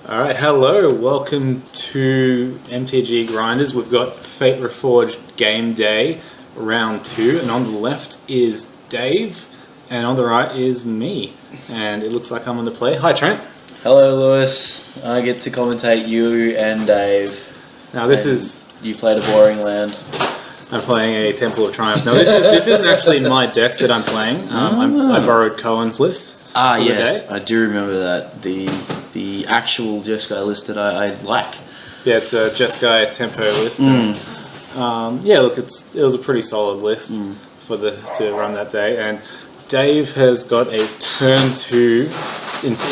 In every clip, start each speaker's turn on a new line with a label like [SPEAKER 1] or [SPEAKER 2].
[SPEAKER 1] Alright, hello, welcome to MTG Grinders. We've got Fate Reforged Game Day, Round 2, and on the left is Dave, and on the right is me. And it looks like I'm on the play. Hi Trent.
[SPEAKER 2] Hello Lewis, I get to commentate you and Dave.
[SPEAKER 1] Now this is...
[SPEAKER 2] You played a boring land.
[SPEAKER 1] I'm playing a Temple of Triumph. Now this isn't actually my deck that I'm playing. I borrowed Cohen's list.
[SPEAKER 2] Ah yes, I do remember that. The actual Jeskai list that I like.
[SPEAKER 1] Yeah, it's a Jeskai Tempo list. Yeah, look, it was a pretty solid list to run that day. And Dave has got a turn 2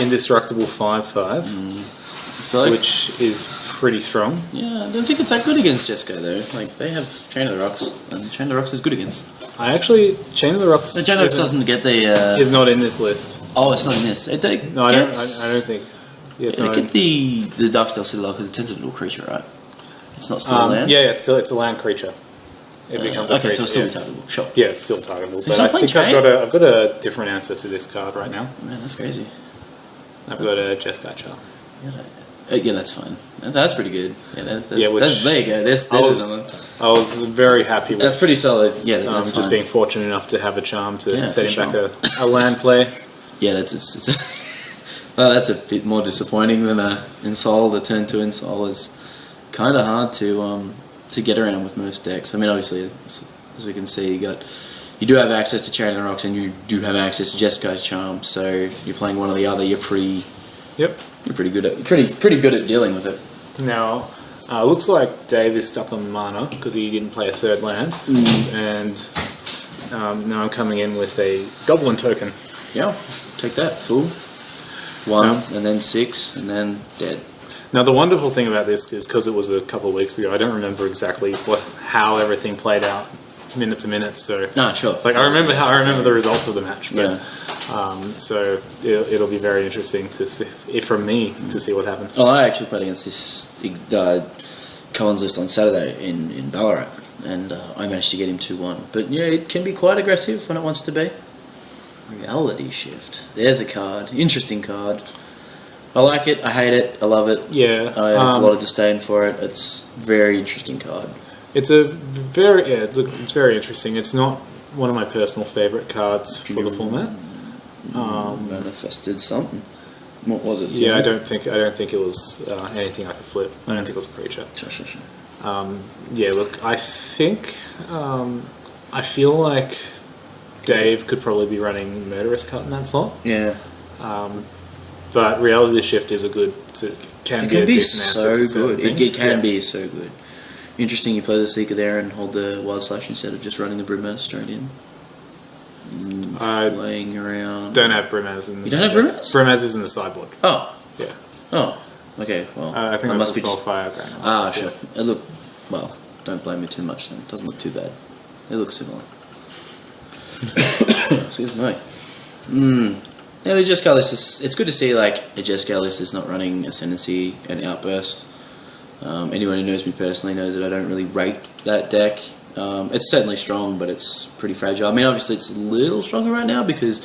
[SPEAKER 1] indestructible 5/5, which is pretty strong.
[SPEAKER 2] Yeah, I don't think it's that good against Jeskai though. Like they have Chain of the Rocks, and Chain of the Rocks is good against.
[SPEAKER 1] Chain of the Rocks.
[SPEAKER 2] The Chain of the Rocks doesn't get the.
[SPEAKER 1] Is not in this list.
[SPEAKER 2] Oh, it's not in this.
[SPEAKER 1] I don't think. Yeah, it's not.
[SPEAKER 2] Get the Darksteel Citadel because it turns into a creature, right? It's not still a land.
[SPEAKER 1] Yeah, it's a land creature. It becomes a creature.
[SPEAKER 2] Okay, so it's still targetable. Sure.
[SPEAKER 1] Yeah, it's still targetable.
[SPEAKER 2] So
[SPEAKER 1] but I think I've got a different answer to this card right now.
[SPEAKER 2] Man, that's crazy.
[SPEAKER 1] I've got a Jeskai Charm.
[SPEAKER 2] Yeah, that's fine. That's pretty good. Yeah, there you go.
[SPEAKER 1] I was very happy with.
[SPEAKER 2] That's pretty solid. Yeah, that's
[SPEAKER 1] just being fortunate enough to have a charm to set him back a land play.
[SPEAKER 2] Yeah, well, that's a bit more disappointing than Insol. The turn 2 Insol is kind of hard to get around with most decks. I mean, obviously, as we can see, you do have access to Chain of the Rocks, and you do have access to Jeskai's Charm. So you're playing one or the other. You're pretty good at dealing with it.
[SPEAKER 1] Now, looks like Dave is stuck on mana because he didn't play a third land, and now I'm coming in with a Goblin token.
[SPEAKER 2] Yeah, take that, fool. 1 and then 6 and then dead.
[SPEAKER 1] Now the wonderful thing about this is because it was a couple of weeks ago, I don't remember exactly how everything played out minute to minute. So
[SPEAKER 2] sure.
[SPEAKER 1] Like I remember the results of the match. But, so it'll be very interesting to see from me to see what happens.
[SPEAKER 2] Well, I actually played against this Cohen's list on Saturday in Ballarat, and I managed to get him 2-1. But yeah, it can be quite aggressive when it wants to be. Reality Shift. There's a card. Interesting card. I like it. I hate it. I love it.
[SPEAKER 1] Yeah.
[SPEAKER 2] I have a lot of disdain for it. It's a very interesting card.
[SPEAKER 1] It's very interesting. It's not one of my personal favourite cards for the format.
[SPEAKER 2] Manifested something. What was it?
[SPEAKER 1] Yeah, I don't think it was anything I could flip. I don't think it was a creature.
[SPEAKER 2] Sure.
[SPEAKER 1] Yeah, look, I think I feel like Dave could probably be running Murderous Cut in that slot.
[SPEAKER 2] Yeah.
[SPEAKER 1] But Reality Shift is can be a decent answer to certain things.
[SPEAKER 2] It can be so good. Interesting, you play the Seeker there and hold the Wild Slash instead of just running the Brimaz straight in. Playing around.
[SPEAKER 1] Don't have Brimaz in.
[SPEAKER 2] You don't have Brimaz?
[SPEAKER 1] Brimaz is in the sideboard.
[SPEAKER 2] Oh.
[SPEAKER 1] Yeah.
[SPEAKER 2] Oh. Okay. Well.
[SPEAKER 1] I think that's a Soulfire Grandmaster.
[SPEAKER 2] Sure. It well. Don't blame me too much then. It doesn't look too bad. It looks similar. Excuse me. Yeah, the Jeskai list it's good to see like a Jeskai list is not running Ascendancy and Outburst. Anyone who knows me personally knows that I don't really rate that deck. It's certainly strong, but it's pretty fragile. I mean, obviously it's a little stronger right now because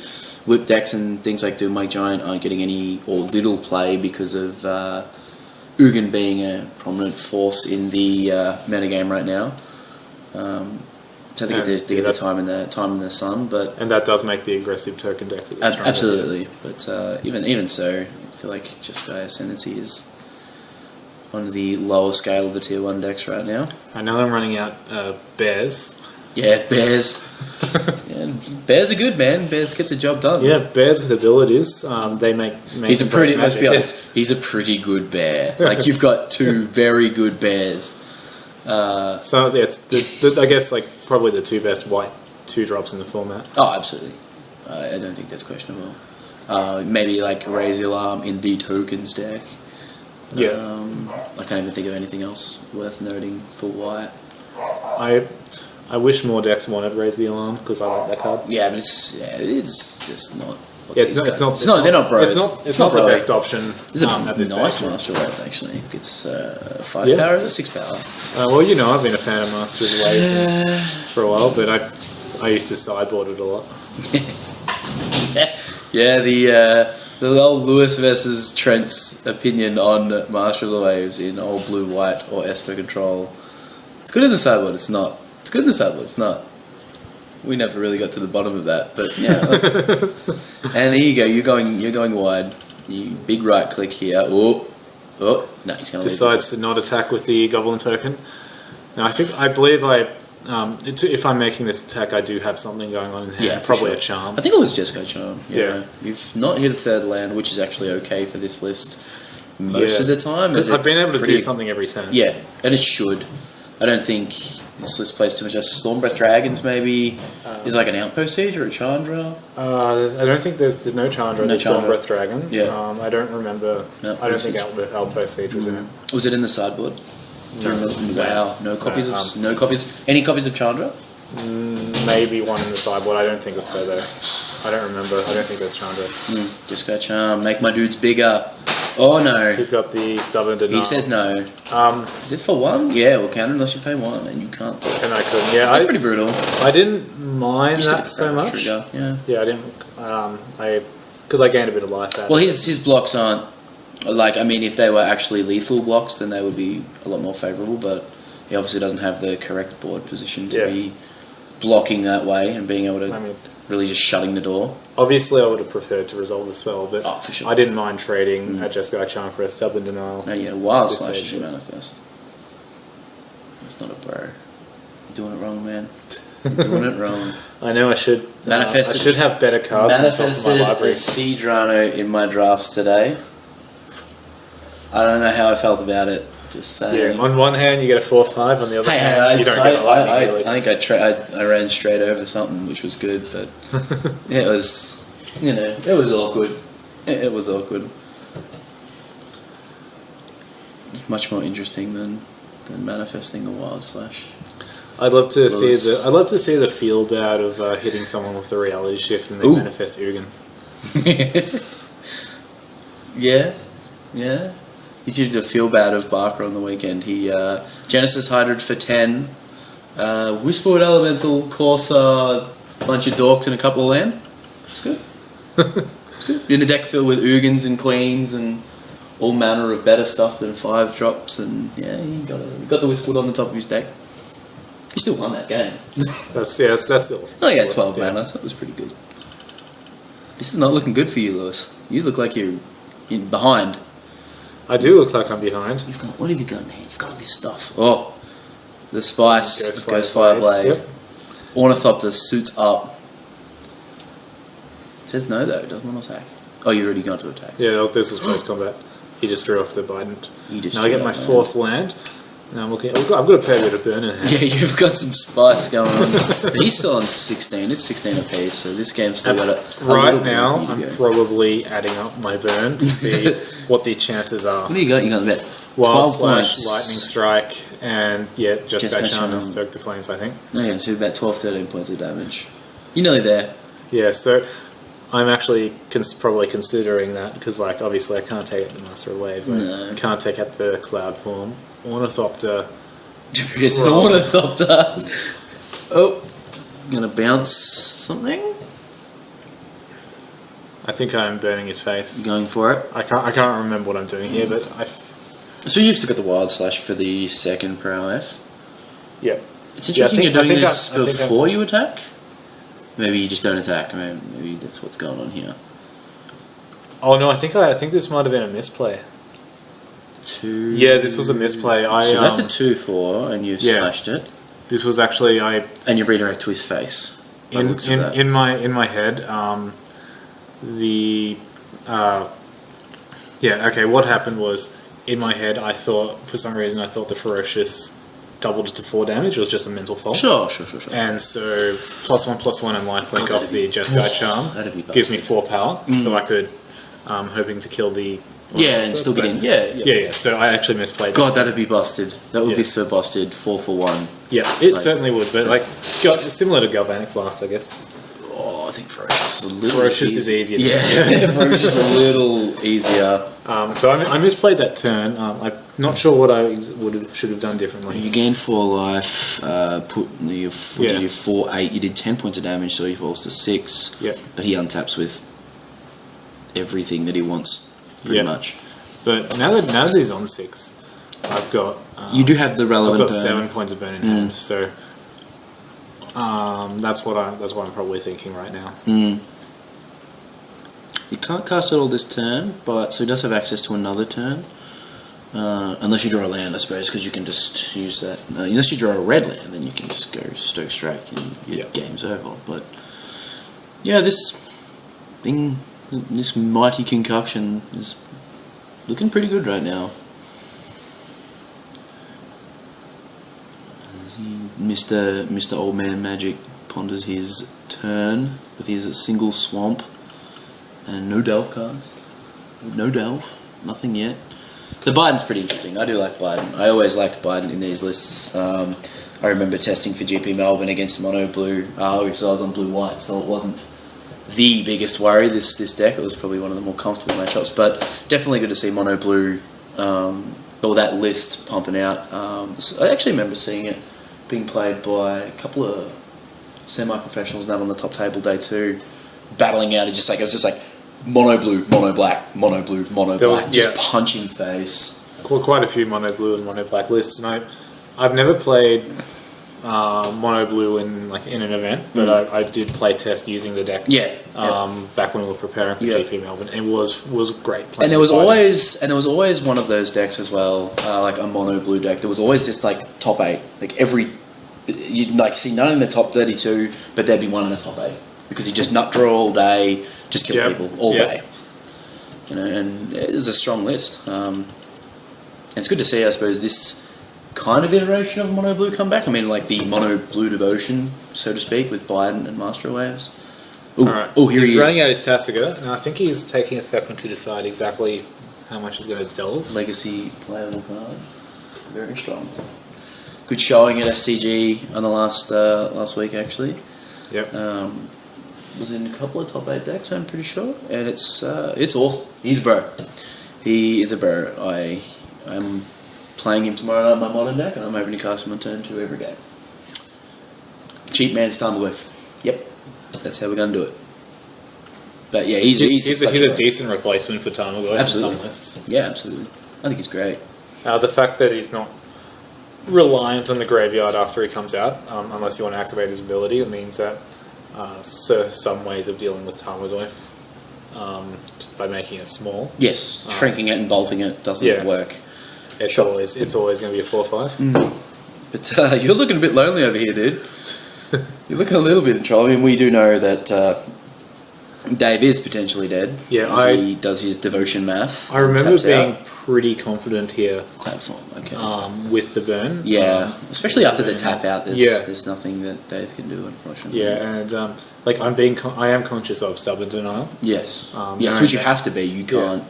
[SPEAKER 2] whip decks and things like Doom Mike Giant aren't getting any or little play because of Ugin being a prominent force in the metagame right now. So they get the time in the sun,
[SPEAKER 1] and that does make the aggressive token decks
[SPEAKER 2] absolutely. But even so, I feel like Jeskai Ascendancy is on the lower scale of the tier 1 decks right now.
[SPEAKER 1] I know I'm running out Bears.
[SPEAKER 2] Yeah, Bears. Bears are good, man. Bears get the job done.
[SPEAKER 1] Yeah, Bears with abilities. They make.
[SPEAKER 2] He's a pretty. Let's be honest. He's a pretty good bear. Like you've got 2 very good bears.
[SPEAKER 1] So yeah, it's I guess like probably the 2 best white 2-drops in the format.
[SPEAKER 2] Oh, absolutely. I don't think that's questionable. Maybe like Raise the Alarm in the tokens deck.
[SPEAKER 1] Yeah.
[SPEAKER 2] I can't even think of anything else worth noting for white.
[SPEAKER 1] I wish more decks wanted Raise the Alarm because I like that card.
[SPEAKER 2] Yeah, but it's just not.
[SPEAKER 1] Yeah,
[SPEAKER 2] they're not bros.
[SPEAKER 1] It's not the best option.
[SPEAKER 2] There's a
[SPEAKER 1] nice
[SPEAKER 2] Master Wrath actually. It's 5 power, is it 6 power?
[SPEAKER 1] Well, I've been a fan of Master of the Waves for a while, but I used to sideboard it a lot.
[SPEAKER 2] Yeah, The old Lewis versus Trent's opinion on Master of the Waves in old blue white or Esper control. It's good in the sideboard. It's not. It's good in the sideboard. It's not. We never really got to the bottom of that, but yeah. And there you go. You're going wide. You big right click here. Oh, no, he's going to
[SPEAKER 1] decides to not attack with the Goblin token. Now I believe if I'm making this attack, I do have something going on in hand.
[SPEAKER 2] Yeah,
[SPEAKER 1] probably
[SPEAKER 2] sure.
[SPEAKER 1] a charm.
[SPEAKER 2] I think it was Jesco Charm.
[SPEAKER 1] Yeah.
[SPEAKER 2] You've not hit a third land, which is actually okay for this list most of the time.
[SPEAKER 1] Because I've been able to do something every turn.
[SPEAKER 2] Yeah, and it should. I don't think this list plays too much. Stormbreath Dragons maybe is like an Outpost Siege or a Chandra.
[SPEAKER 1] I don't think there's no Chandra. There's Stormbreath Dragon.
[SPEAKER 2] Yeah.
[SPEAKER 1] I don't remember.
[SPEAKER 2] No,
[SPEAKER 1] I don't think Outpost Siege was in it.
[SPEAKER 2] Was it in the sideboard?
[SPEAKER 1] No.
[SPEAKER 2] Wow, no copies of no copies. Any copies of Chandra?
[SPEAKER 1] Maybe one in the sideboard. I don't think it's her though. I don't remember. I don't think there's Chandra.
[SPEAKER 2] Just go charm. Make my dudes bigger. Oh no.
[SPEAKER 1] He's got the Stubborn Denial.
[SPEAKER 2] He says no. Is it for one? Yeah, we'll counter unless you pay one, and you can't.
[SPEAKER 1] And I couldn't. Yeah,
[SPEAKER 2] that's pretty brutal.
[SPEAKER 1] I didn't mind that so much.
[SPEAKER 2] Trigger. Yeah.
[SPEAKER 1] Yeah, I didn't. Because I gained a bit of life out.
[SPEAKER 2] Well, his blocks aren't like. I mean, if they were actually lethal blocks, then they would be a lot more favourable. But he obviously doesn't have the correct board position to be blocking that way and being able to really just shutting the door.
[SPEAKER 1] Obviously, I would have preferred to resolve the spell, but
[SPEAKER 2] for sure.
[SPEAKER 1] I didn't mind trading a Jeskai Charm for a Stubborn Denial.
[SPEAKER 2] Oh yeah, Wild Slash is your manifest. It's not a bro. You're doing it wrong, man. You're doing it wrong.
[SPEAKER 1] I know I should. I should have better cards on top of my
[SPEAKER 2] Manifested
[SPEAKER 1] library.
[SPEAKER 2] a Siege Rhino in my draft today. I don't know how I felt about it. Just saying.
[SPEAKER 1] Yeah, on one hand you get a 4/5, on the other hand you don't get a lightning.
[SPEAKER 2] I think I ran straight over something, which was good, but it was, it was awkward. It was awkward. It's much more interesting than manifesting a Wild Slash. I'd love to
[SPEAKER 1] see the feel bad of hitting someone with the reality shift and they manifest Ugin.
[SPEAKER 2] Yeah. You did feel bad of Barker on the weekend. He Genesis Hydrated for 10, Whisperwood Elemental, Corsair, bunch of Dorks and a couple of land. It's good. It's good. In a deck filled with Ugins and Queens and all manner of better stuff than 5 drops, and he got the Whisperwood on the top of his deck. He still won that game.
[SPEAKER 1] That's still.
[SPEAKER 2] Oh yeah, 12 mana. That was pretty good. This is not looking good for you, Lewis. You look like you're behind.
[SPEAKER 1] I do look like I'm behind.
[SPEAKER 2] What have you got in here? You've got all this stuff. Oh, the Spice of Ghostfire Blade.
[SPEAKER 1] Yep.
[SPEAKER 2] Ornithopter suits up. It says no though. It doesn't want to attack. Oh, you already got to attack.
[SPEAKER 1] Yeah, this was post combat. He just drew off the Bident. Now I get my 4th land. Now I'm looking. I've got a fair bit of burn in hand.
[SPEAKER 2] Yeah, you've got some spice going on. But he's still on 16. It's 16 apiece, so this game's still got a
[SPEAKER 1] right now, I'm probably adding up my burn to see what the chances are.
[SPEAKER 2] What do you got? You got about
[SPEAKER 1] 12
[SPEAKER 2] 12 points.
[SPEAKER 1] Lightning Strike, and just go Charm and Stoke the Flames, I think.
[SPEAKER 2] Okay, so about 12-13 points of damage. You're nearly there.
[SPEAKER 1] Yeah, so I'm actually probably considering that, because obviously I can't take it the Master of Waves. I can't take it the Cloud form. Ornithopter.
[SPEAKER 2] It's an Ornithopter. Oh, gonna bounce something.
[SPEAKER 1] I think I'm burning his face.
[SPEAKER 2] Going for it.
[SPEAKER 1] I can't remember what I'm doing here, but
[SPEAKER 2] So you've still got the Wild Slash for the second prowess.
[SPEAKER 1] Yeah.
[SPEAKER 2] It's interesting you're doing this before you attack. Maybe you just don't attack. Maybe that's what's going on here.
[SPEAKER 1] Oh no, I think this might have been a misplay.
[SPEAKER 2] 2.
[SPEAKER 1] Yeah, this was a misplay.
[SPEAKER 2] So that's a 2/4, and you slashed it.
[SPEAKER 1] This was actually
[SPEAKER 2] and you redirect to his face.
[SPEAKER 1] In my head. What happened was in my head I thought for some reason the Ferocious doubled it to 4 damage. It was just a mental fault.
[SPEAKER 2] Sure.
[SPEAKER 1] And so +1/+1 and lifelink off the Jeskai Charm gives me 4 power, so I could hoping to kill the.
[SPEAKER 2] And still get in. Yeah.
[SPEAKER 1] So I actually misplayed.
[SPEAKER 2] God, that'd be busted. That would be so busted. 4 for 1.
[SPEAKER 1] Yeah, it certainly would. But similar to Galvanic Blast, I guess.
[SPEAKER 2] Oh, I think Ferocious is a little.
[SPEAKER 1] Ferocious is easier.
[SPEAKER 2] Ferocious is a little easier.
[SPEAKER 1] So I misplayed that turn. I'm not sure what I should have done differently.
[SPEAKER 2] You gained 4 life. You did your 4/8. You did 10 points of damage, so he falls to 6.
[SPEAKER 1] Yeah.
[SPEAKER 2] But he untaps with everything that he wants, pretty much.
[SPEAKER 1] But now that he's on 6, I've got...
[SPEAKER 2] you do have the relevant
[SPEAKER 1] I've got
[SPEAKER 2] burn.
[SPEAKER 1] 7 points of burn in hand, so... that's what I'm probably thinking right now.
[SPEAKER 2] You can't cast it all this turn, but so he does have access to another turn. Unless you draw a land, I suppose, because you can just use that. Unless you draw a red land, then you can just go Stoke Strike and your game's over. But yeah, this thing, this mighty concoction is looking pretty good right now. Mr. Old Man Magic ponders his turn with his single swamp and no delve cards. No delve, nothing yet. The Biden's pretty interesting. I do like Biden. I always liked Biden in these lists. I remember testing for GP Melbourne against mono blue. So I was on blue white, so it wasn't the biggest worry. This deck, it was probably one of the more comfortable matchups. But definitely good to see mono blue or that list pumping out. So I actually remember seeing it being played by a couple of semi-professionals not on the top table day 2, battling out. It was just like mono blue, mono black, mono blue, mono black, just punching face.
[SPEAKER 1] Quite a few mono blue and mono black lists, and I've never played mono blue in an event, but I did play test using the deck. Back when we were preparing for GP Melbourne, and was great playing.
[SPEAKER 2] And there was always one of those decks as well, like a mono blue deck. There was always just like top 8, you'd see none in the top 32, but there'd be one in the top 8 because you just nut draw all day. Just kill people all day, and it's a strong list. And it's good to see, I suppose, this kind of iteration of mono blue come back. I mean, like the mono blue devotion, so to speak, with Biden and Master Waves. Here
[SPEAKER 1] he's
[SPEAKER 2] he
[SPEAKER 1] running
[SPEAKER 2] is.
[SPEAKER 1] out his Tasiga, and I think he's taking a second to decide exactly how much he's going to delve.
[SPEAKER 2] Legacy playable card, very strong. Good showing at SCG on the last week, actually.
[SPEAKER 1] Yep.
[SPEAKER 2] Was in a couple of top 8 decks, I'm pretty sure, and it's awesome. He's a bro. He is a bro. I'm playing him tomorrow night in my modern deck, and I'm hoping to cast him on turn 2 every game. Cheap man's Tumbleweed. Yep, that's how we're gonna do it. But yeah, he's
[SPEAKER 1] a decent replacement for Tumbleweed in some lists.
[SPEAKER 2] Yeah, absolutely. I think he's great.
[SPEAKER 1] The fact that he's not reliant on the graveyard after he comes out, unless you want to activate his ability, it means that. Some ways of dealing with Tarmogoyf just by making it small.
[SPEAKER 2] Yes, shrinking it and bolting it doesn't work.
[SPEAKER 1] It's always going to be a 4/5.
[SPEAKER 2] But you're looking a bit lonely over here, dude. You're looking a little bit in trouble. I mean, we do know that Dave is potentially dead.
[SPEAKER 1] Yeah,
[SPEAKER 2] he does his devotion math.
[SPEAKER 1] I remember being pretty confident here.
[SPEAKER 2] Platform, okay.
[SPEAKER 1] With the burn.
[SPEAKER 2] Yeah, especially after the tap out. There's nothing that Dave can do, unfortunately.
[SPEAKER 1] Yeah, and I am conscious of stubborn denial.
[SPEAKER 2] Yes. Yes, which you have to be. You can't.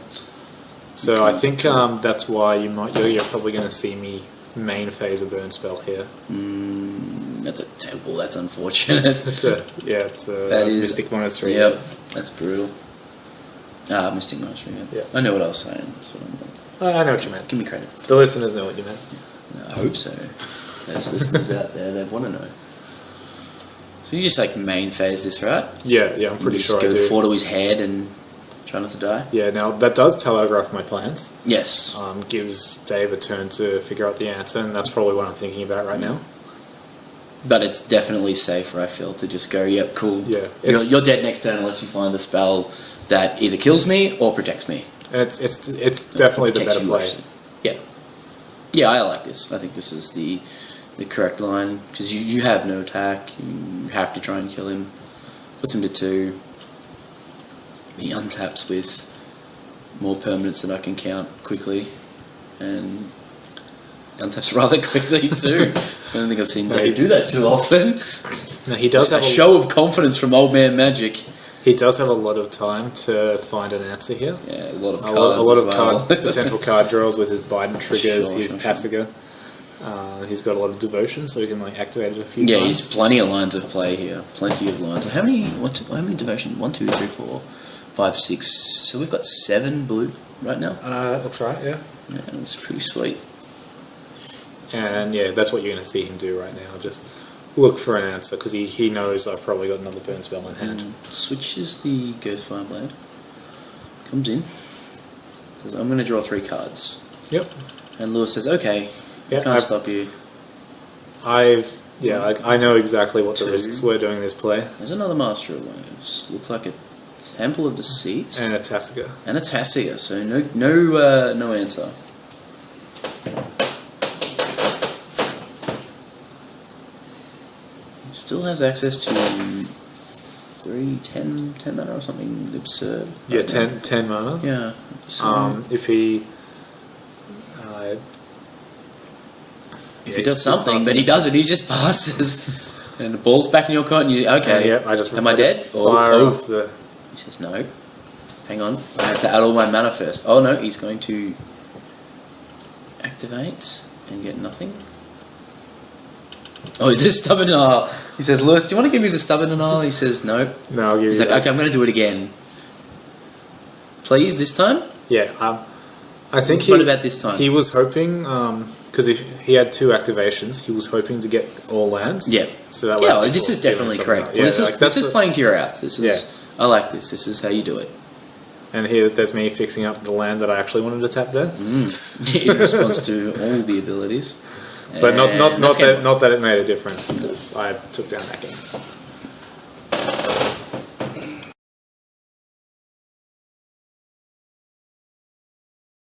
[SPEAKER 1] So I think that's why you're probably going to see me main phase a burn spell here.
[SPEAKER 2] That's unfortunate.
[SPEAKER 1] It's a Mystic Monastery.
[SPEAKER 2] Yep, that's brutal. Mystic Monastery.
[SPEAKER 1] Yeah.
[SPEAKER 2] I know what I was saying. That's what
[SPEAKER 1] I know what you meant.
[SPEAKER 2] Give me credit.
[SPEAKER 1] The listeners know what you meant.
[SPEAKER 2] I hope so. There's listeners out there that want to know. So you just main phase this, right?
[SPEAKER 1] Yeah, I'm pretty sure I do.
[SPEAKER 2] Go 4 to his head and try not to die.
[SPEAKER 1] Yeah, now that does telegraph my plans.
[SPEAKER 2] Yes.
[SPEAKER 1] Gives Dave a turn to figure out the answer, and that's probably what I'm thinking about right now.
[SPEAKER 2] But it's definitely safer, I feel, to just go, yep, cool.
[SPEAKER 1] Yeah.
[SPEAKER 2] You're dead next turn unless you find the spell that either kills me or protects me.
[SPEAKER 1] And it's definitely the better play.
[SPEAKER 2] Yeah. Yeah, I like this. I think this is the correct line, because you have no attack. You have to try and kill him. Puts him to 2. He untaps with more permanents than I can count quickly. And untaps rather quickly too. I don't think I've seen Dave do that too often.
[SPEAKER 1] No, he does have
[SPEAKER 2] a show of confidence from Old Man Magic.
[SPEAKER 1] He does have a lot of time to find an answer here.
[SPEAKER 2] Yeah, a lot of cards.
[SPEAKER 1] Potential card draws with his Biden triggers, his Tasiga. He's got a lot of devotion, so he can activate it a few times.
[SPEAKER 2] Yeah, he's plenty of lines of play here. Plenty of lines. How many devotion? 1, 2, 3, 4, 5, 6. So we've got 7 blue right now.
[SPEAKER 1] That's right. Yeah.
[SPEAKER 2] Yeah, it's pretty sweet.
[SPEAKER 1] And yeah, that's what you're going to see him do right now. Just look for an answer, because he knows I've probably got another burn spell in hand.
[SPEAKER 2] Switches the Ghostfire Blade. comes in. Says, I'm going to draw 3 cards.
[SPEAKER 1] Yep.
[SPEAKER 2] And Lewis says, okay,
[SPEAKER 1] Yeah,
[SPEAKER 2] can't stop you.
[SPEAKER 1] I know exactly what the
[SPEAKER 2] 2.
[SPEAKER 1] risks were doing this play.
[SPEAKER 2] There's another Master of Waves. Looks like a Temple of Deceits.
[SPEAKER 1] And a Tasiga.
[SPEAKER 2] And a Tasiga, so no answer. Still has access to 10 mana or something absurd.
[SPEAKER 1] Yeah, 10 mana.
[SPEAKER 2] Yeah. So
[SPEAKER 1] If he
[SPEAKER 2] does something, but he doesn't, he just passes. And the ball's back in your court, and you okay?
[SPEAKER 1] I just
[SPEAKER 2] am I dead?
[SPEAKER 1] Fire off the.
[SPEAKER 2] He says no. Hang on, I have to add all my mana first. Oh no, he's going to activate and get nothing. Oh, the stubborn Isle. He says, Lewis, do you want to give me the stubborn Isle? He says no.
[SPEAKER 1] No, I'll give
[SPEAKER 2] He's
[SPEAKER 1] you
[SPEAKER 2] like,
[SPEAKER 1] that.
[SPEAKER 2] okay, I'm going to do it again. Please, this time.
[SPEAKER 1] Yeah, I think
[SPEAKER 2] What about this time?
[SPEAKER 1] He was hoping because if he had 2 activations, he was hoping to get all lands.
[SPEAKER 2] Yeah.
[SPEAKER 1] So that way
[SPEAKER 2] This is definitely correct.
[SPEAKER 1] Yeah,
[SPEAKER 2] This is playing to your outs. This is.
[SPEAKER 1] Yeah.
[SPEAKER 2] I like this. This is how you do it.
[SPEAKER 1] And here, there's me fixing up the land that I actually wanted to tap there.
[SPEAKER 2] In response to all the abilities.
[SPEAKER 1] But not
[SPEAKER 2] And that's game
[SPEAKER 1] that it made a difference because I took down that game.